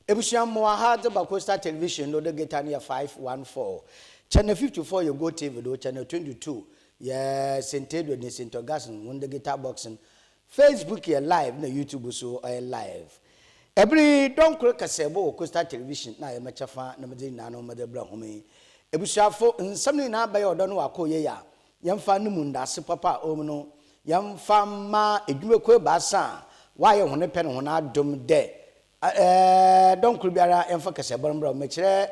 Ebusham Moahad Bacosta Television, no the Getania 514. Channel 54, you go TV, do channel 22. Yeah, St. Edward, St. Augustine, when the guitar boxing. Facebook, you're live, no YouTube, so I live. Every don't click a sebo, Costa Television, na Machafa, Namadina, no Mother Brahome. Ebushafo, and something now by your donor, Koya. Yam Fanumunda, Papa Omino, Yam Fama, a Duque Bassa, why on a pen when I dum de. Don't Kubiara and focus a bomb mature.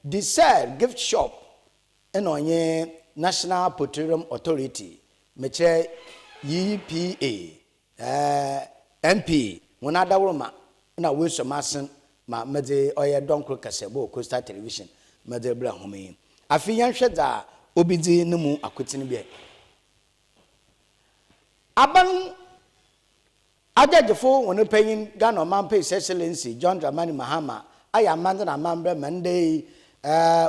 Decide gift shop and on ye National Petroleum Authority, mature EPA, MP, when I dawma, and I wish a mason, my mother or a don't cook a sebo, Costa Television, Mother Brahome. I feel young shada, Obidi no more, I couldn't be. Aban Ajajafo when you paying Ghana man pay excellency John Dramani Mahama. I am man and member Monday.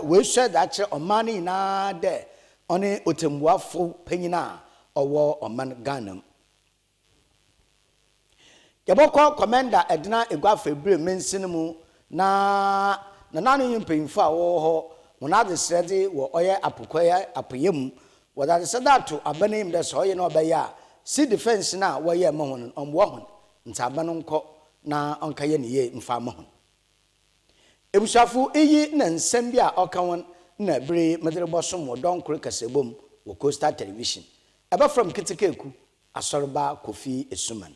We said that on money na de on a utemwafo penina or war on man Ghana. Yaboko commander Edna Egwafe Bre men cinema na nanu paying for war when I said were oya apukoya apayum. What I said that to abanim the soy no baya. See defense now where ye mohon on woman ntabanon ko na onka ye ne ye mfa mohon ebushafu eyi na nsem bia okawon na bre medre bosom wo don kure kasebom wo Costa Television eba from Kitikeku Asorba Kofi Essuman.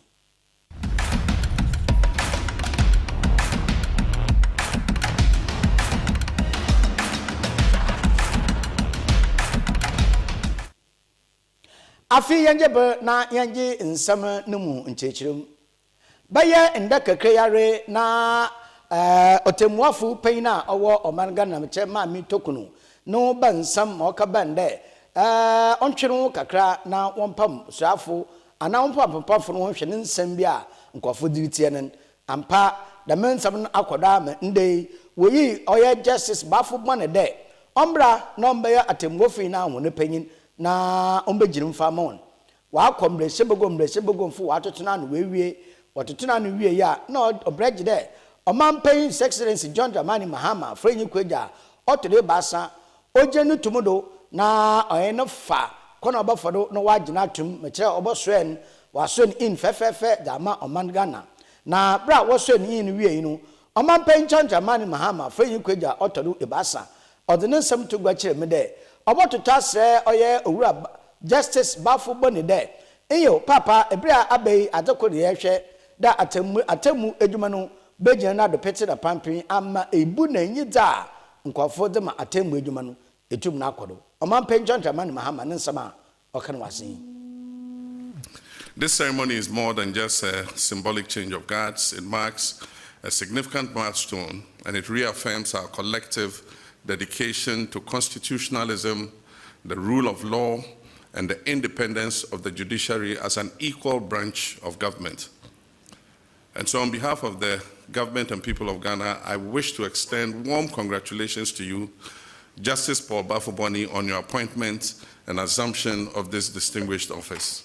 Afi yanje be na yanje nsam numu nchechirum baye ndaka kreyare na otemuafu peina owo omanga na meche ma mi tokunu no bansam oka bande ontwenu kakra na wompam suafo ana wompam papafo no hwe nsam bia nkofo ditie nen ampa da mensam akoda ma nde woyi oye justice bafo bone de ombra no mbaye atemuafu na woni panyin na ombejirim famon wa kombre sebegom fu watotuna no wewie watotuna no wie ya na obreje de omampan excellency John Dramani Mahama frenyi kwaja otode basa ojenu tumudo na oyeno fa kono obafodo no wagina tum mekere obosren wason in fefefe dama oman Ghana na bra woson in wie no omampan John Dramani Mahama frenyi kwaja otodo ebasa odene nsem to gwa kire me de obotuta sre oye owura justice bafo boni de eyo papa ebria abei adekode yehwe da atemu edwuma no bejina na do pete da pampin ama ebu na nyida nkofo de ma atemu edwuma no etum na akodo omampen John Dramani Mahama nsama okan wasin. This ceremony is more than just a symbolic change of guards. It marks a significant milestone and it reaffirms our collective dedication to constitutionalism, the rule of law, and the independence of the judiciary as an equal branch of government. And so on behalf of the government and people of Ghana, I wish to extend warm congratulations to you, Justice Paul Bafoboni, on your appointment and assumption of this distinguished office.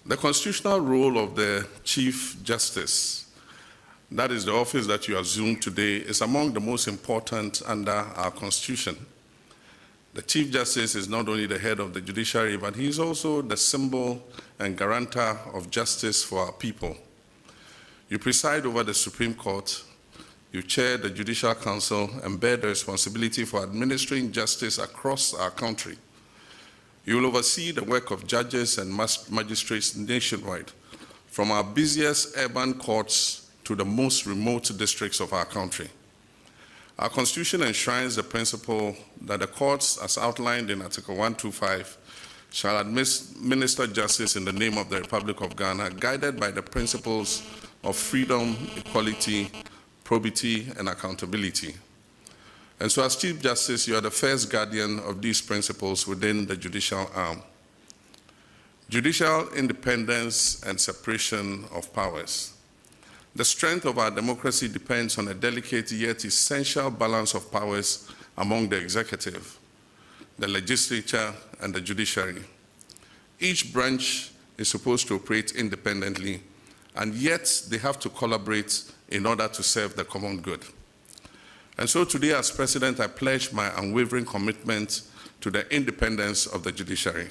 The constitutional role of the Chief Justice, that is the office that you assume today, is among the most important under our Constitution. The Chief Justice is not only the head of the judiciary, but he is also the symbol and guarantor of justice for our people. You preside over the Supreme Court, you chair the Judicial Council, and bear the responsibility for administering justice across our country. You will oversee the work of judges and magistrates nationwide, from our busiest urban courts to the most remote districts of our country. Our Constitution enshrines the principle that the courts, as outlined in Article 125, shall administer justice in the name of the Republic of Ghana, guided by the principles of freedom, equality, probity, and accountability. And so as Chief Justice, you are the first guardian of these principles within the judicial arm. Judicial independence and separation of powers. The strength of our democracy depends on a delicate yet essential balance of powers among the executive, the legislature, and the judiciary. Each branch is supposed to operate independently, and yet they have to collaborate in order to serve the common good. And so today, as President, I pledge my unwavering commitment to the independence of the judiciary.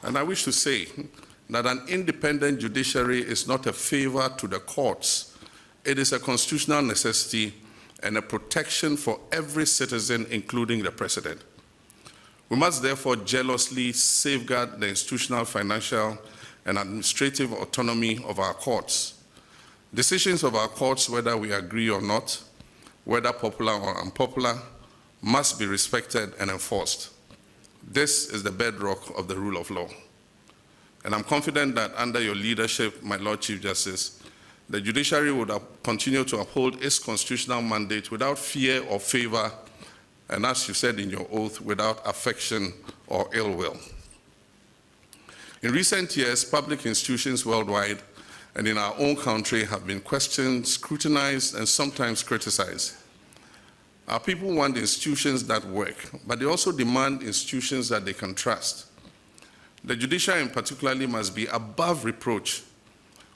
And I wish to say that an independent judiciary is not a favor to the courts. It is a constitutional necessity and a protection for every citizen, including the President. We must therefore jealously safeguard the institutional, financial, and administrative autonomy of our courts. Decisions of our courts, whether we agree or not, whether popular or unpopular, must be respected and enforced. This is the bedrock of the rule of law. And I'm confident that under your leadership, my Lord Chief Justice, the judiciary would continue to uphold its constitutional mandate without fear or favor, and as you said in your oath, without affection or ill will. In recent years, public institutions worldwide and in our own country have been questioned, scrutinized, and sometimes criticized. Our people want institutions that work, but they also demand institutions that they can trust. The judiciary in particular must be above reproach.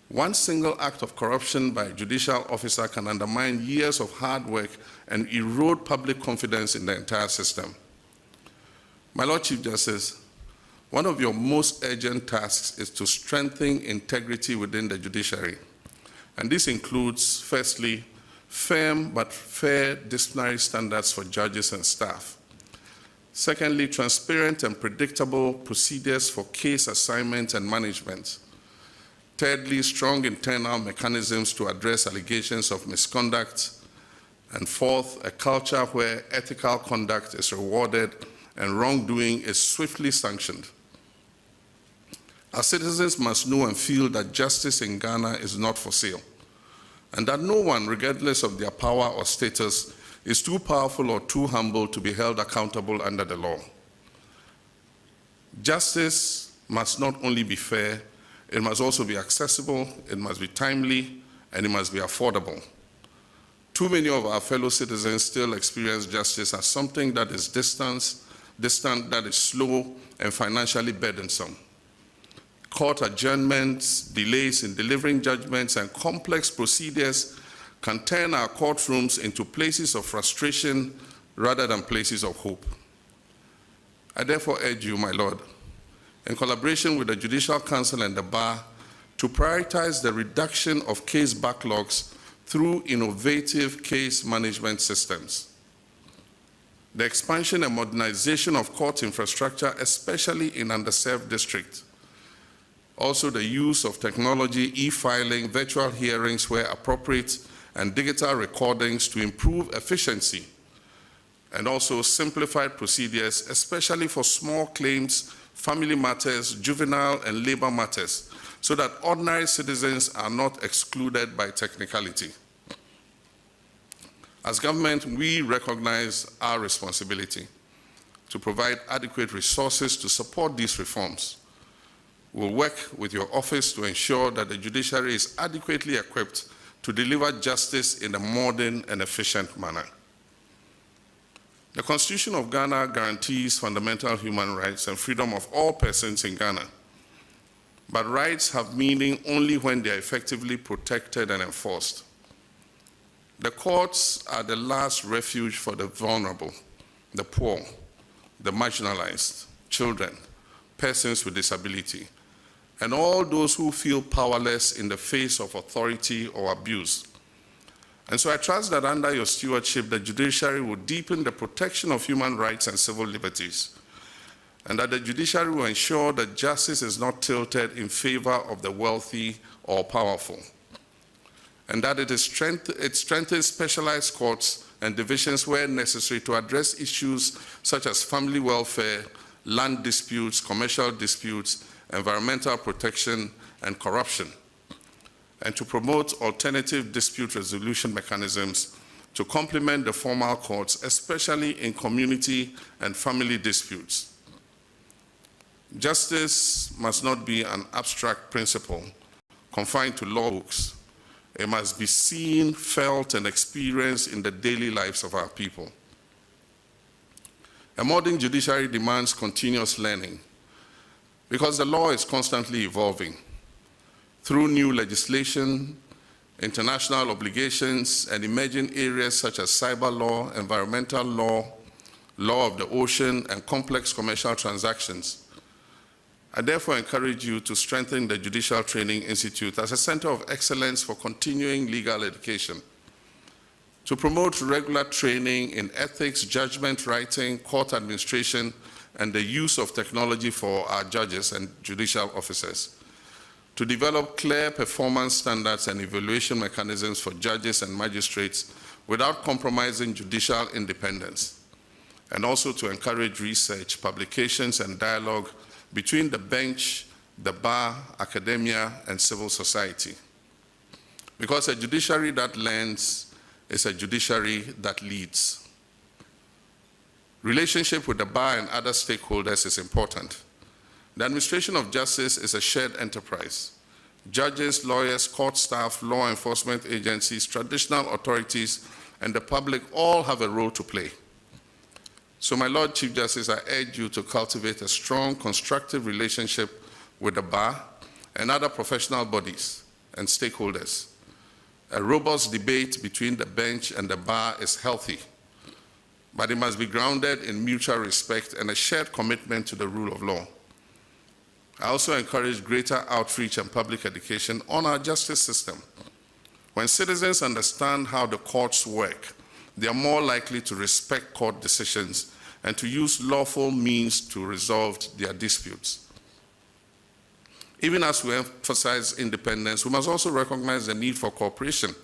One single act of corruption by a judicial officer can undermine years of hard work and erode public confidence in the entire system. My Lord Chief Justice, one of your most urgent tasks is to strengthen integrity within the judiciary. And this includes, firstly, firm but fair disciplinary standards for judges and staff. Secondly, transparent and predictable procedures for case assignment and management. Thirdly, strong internal mechanisms to address allegations of misconduct. And fourth, a culture where ethical conduct is rewarded and wrongdoing is swiftly sanctioned. Our citizens must know and feel that justice in Ghana is not for sale, and that no one, regardless of their power or status, is too powerful or too humble to be held accountable under the law. Justice must not only be fair, it must also be accessible, it must be timely, and it must be affordable. Too many of our fellow citizens still experience justice as something that is distant, that is slow, and financially burdensome. Court adjournments, delays in delivering judgments, and complex procedures can turn our courtrooms into places of frustration rather than places of hope. I therefore urge you, my Lord, in collaboration with the Judicial Council and the Bar, to prioritize the reduction of case backlogs through innovative case management systems. The expansion and modernization of court infrastructure, especially in underserved districts. Also the use of technology, e-filing, virtual hearings where appropriate, and digital recordings to improve efficiency. And also simplified procedures, especially for small claims, family matters, juvenile and labor matters, so that ordinary citizens are not excluded by technicality. As government, we recognize our responsibility to provide adequate resources to support these reforms. We'll work with your office to ensure that the judiciary is adequately equipped to deliver justice in a modern and efficient manner. The Constitution of Ghana guarantees fundamental human rights and freedom of all persons in Ghana. But rights have meaning only when they are effectively protected and enforced. The courts are the last refuge for the vulnerable, the poor, the marginalized, children, persons with disability, and all those who feel powerless in the face of authority or abuse. And so I trust that under your stewardship, the judiciary will deepen the protection of human rights and civil liberties, and that the judiciary will ensure that justice is not tilted in favor of the wealthy or powerful, and that it strengthens specialized courts and divisions where necessary to address issues such as family welfare, land disputes, commercial disputes, environmental protection, and corruption, and to promote alternative dispute resolution mechanisms to complement the formal courts, especially in community and family disputes. Justice must not be an abstract principle confined to law books. It must be seen, felt, and experienced in the daily lives of our people. A modern judiciary demands continuous learning because the law is constantly evolving through new legislation, international obligations, and emerging areas such as cyber law, environmental law, law of the ocean, and complex commercial transactions. I therefore encourage you to strengthen the Judicial Training Institute as a center of excellence for continuing legal education, to promote regular training in ethics, judgment writing, court administration, and the use of technology for our judges and judicial officers, to develop clear performance standards and evaluation mechanisms for judges and magistrates without compromising judicial independence, and also to encourage research, publications, and dialogue between the bench, the bar, academia, and civil society. Because a judiciary that learns is a judiciary that leads. Relationship with the bar and other stakeholders is important. The administration of justice is a shared enterprise. Judges, lawyers, court staff, law enforcement agencies, traditional authorities, and the public all have a role to play. So, my Lord Chief Justice, I urge you to cultivate a strong, constructive relationship with the bar and other professional bodies and stakeholders. A robust debate between the bench and the bar is healthy, but it must be grounded in mutual respect and a shared commitment to the rule of law. I also encourage greater outreach and public education on our justice system. When citizens understand how the courts work, they are more likely to respect court decisions and to use lawful means to resolve their disputes. Even as we emphasize independence, we must also recognize the need for cooperation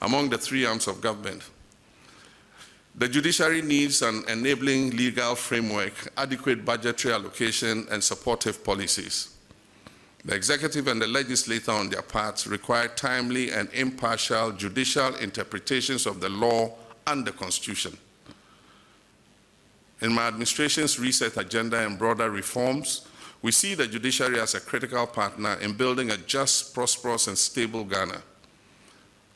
among the three arms of government. The judiciary needs an enabling legal framework, adequate budgetary allocation, and supportive policies. The executive and the legislature on their parts require timely and impartial judicial interpretations of the law and the Constitution. In my administration's research agenda and broader reforms, we see the judiciary as a critical partner in building a just, prosperous, and stable Ghana.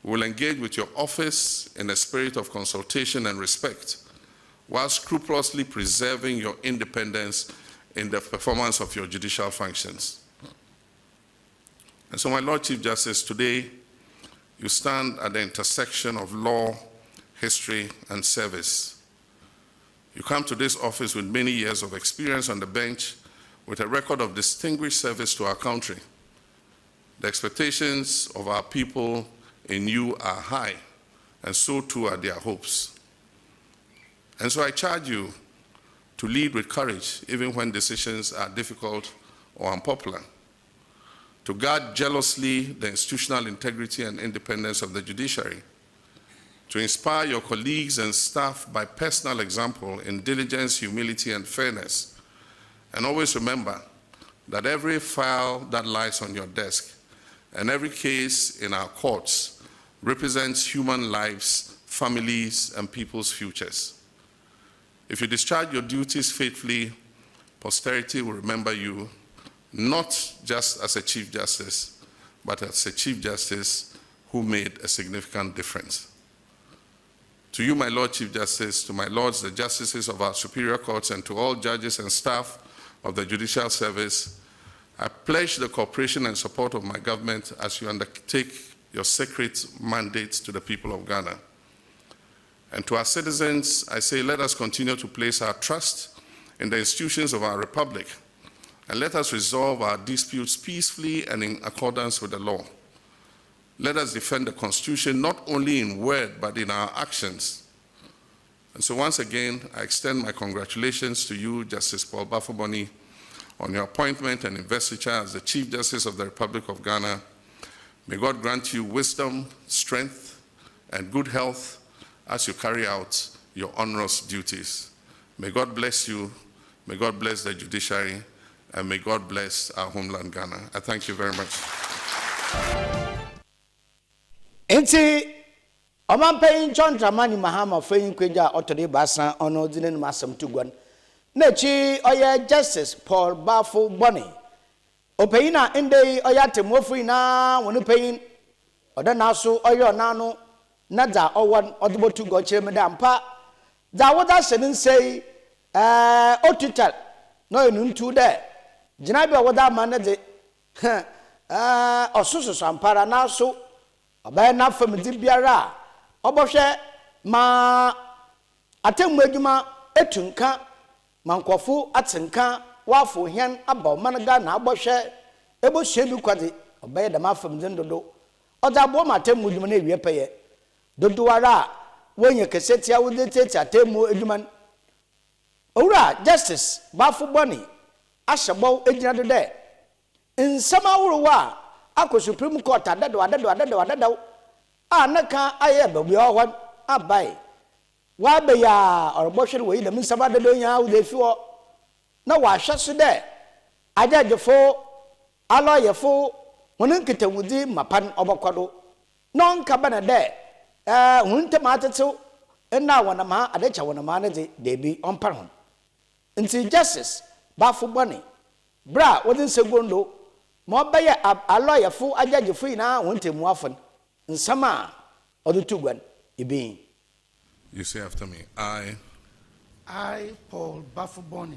We will engage with your office in a spirit of consultation and respect, while scrupulously preserving your independence in the performance of your judicial functions. And so, my Lord Chief Justice, today you stand at the intersection of law, history, and service. You come to this office with many years of experience on the bench, with a record of distinguished service to our country. The expectations of our people in you are high, and so too are their hopes. And so I charge you to lead with courage, even when decisions are difficult or unpopular, to guard jealously the institutional integrity and independence of the judiciary, to inspire your colleagues and staff by personal example in diligence, humility, and fairness. And always remember that every file that lies on your desk and every case in our courts represents human lives, families, and people's futures. If you discharge your duties faithfully, posterity will remember you not just as a Chief Justice, but as a Chief Justice who made a significant difference. To you, my Lord Chief Justice, to my lords, the justices of our superior courts, and to all judges and staff of the judicial service, I pledge the cooperation and support of my government as you undertake your sacred mandates to the people of Ghana. And to our citizens, I say, let us continue to place our trust in the institutions of our republic, and let us resolve our disputes peacefully and in accordance with the law. Let us defend the Constitution not only in word, but in our actions. And so once again, I extend my congratulations to you, Justice Paul Bafoboni, on your appointment and investiture as the Chief Justice of the Republic of Ghana. May God grant you wisdom, strength, and good health as you carry out your onerous duties. May God bless you, may God bless the judiciary, and may God bless our homeland, Ghana. I thank you very much. Enti Omanpayin John Dramani Mahama Fayin Kweja Otode Basa ono dinen masam tugwan. Nechi oye Justice Paul Bafoboni. Opeyina inde oyate mofu na wonu peyin. Oda naso oyo nano nada owan odobotu go chire meda mpa. Da woda senin sei otutal no enuntu de gina bi owoda ma ne de osusu sampara na so obaye na fam di biara obohwe ma atemu adwuma etunka mankofo atenka wafo hian aba managa na abohwe ebohwe bi kwade obaye da ma fam din dodo oda bo ma atemu adwuma na ewie peye dodo ara wonye kesetia wode tete atemu adwuma owura justice bafo boni ahyebo ejina do de nsama worowa akọ supreme court adado anaka aye babu ohon abai wa be ya orbohwe we dem nsama dado nya wo de fiwo na wa hweso de ajajefo aloyefo wonin kitawudi mapan obokodo non ka bana de hunte matetu na wona ma adecha wona ma ne de debi onpar ho nti justice bafo boni bra wodin segundo mo baye aloyefo ajajefo ina wontemu afon nsama odutugwan ibi. You say after me, I, Paul Bafuboni,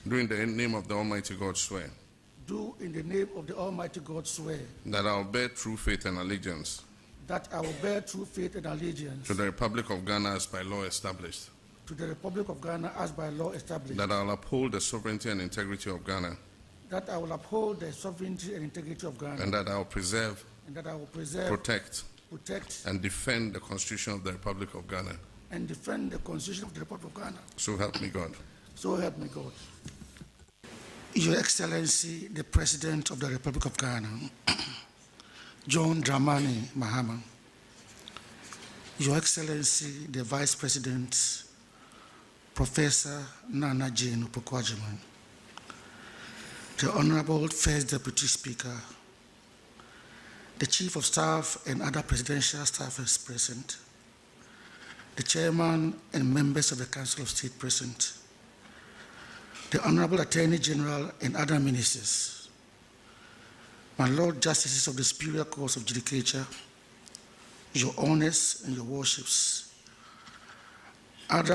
do in the name of the Almighty God swear do in the name of the Almighty God swear that I will bear true faith and allegiance that I will bear true faith and allegiance to the Republic of Ghana as by law established, to the Republic of Ghana as by law established, that I will uphold the sovereignty and integrity of Ghana, that I will uphold the sovereignty and integrity of Ghana, and that I will preserve, protect, and defend the Constitution of the Republic of Ghana. And defend the Constitution of the Republic of Ghana. So help me God. So help me God. Your Excellency, the President of the Republic of Ghana, John Dramani Mahama. Your Excellency, the Vice President, Professor Nana Jane Opoku-Agyeman. The Honorable First Deputy Speaker, the Chief of Staff and other presidential staff is present, the Chairman and members of the Council of State present, the Honorable Attorney General and other ministers, my Lord Justices of the Superior Courts of Judicature, your honors and your worships, other